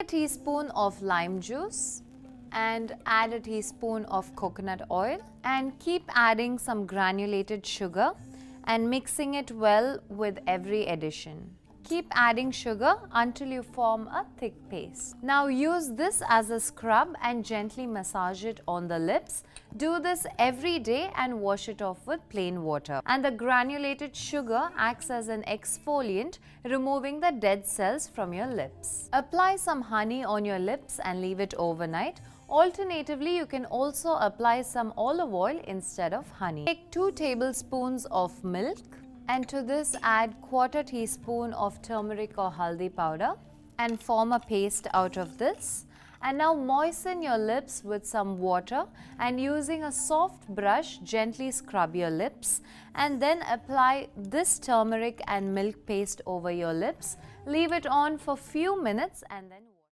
A teaspoon of lime juice and add a teaspoon of coconut oil and keep adding some granulated sugar and mixing it well with every addition. Keep adding sugar until you form a thick paste. Now use this as a scrub and gently massage it on the lips. Do this every day and wash it off with plain water. And the granulated sugar acts as an exfoliant, removing the dead cells from your lips. Apply some honey on your lips and leave it overnight. Alternatively, you can also apply some olive oil instead of honey. Take 2 tablespoons of milk and to this add 1/4 teaspoon of turmeric or haldi powder and form a paste out of this. And now moisten your lips with some water and using a soft brush gently scrub your lips and then apply this turmeric and milk paste over your lips. Leave it on for few minutes and then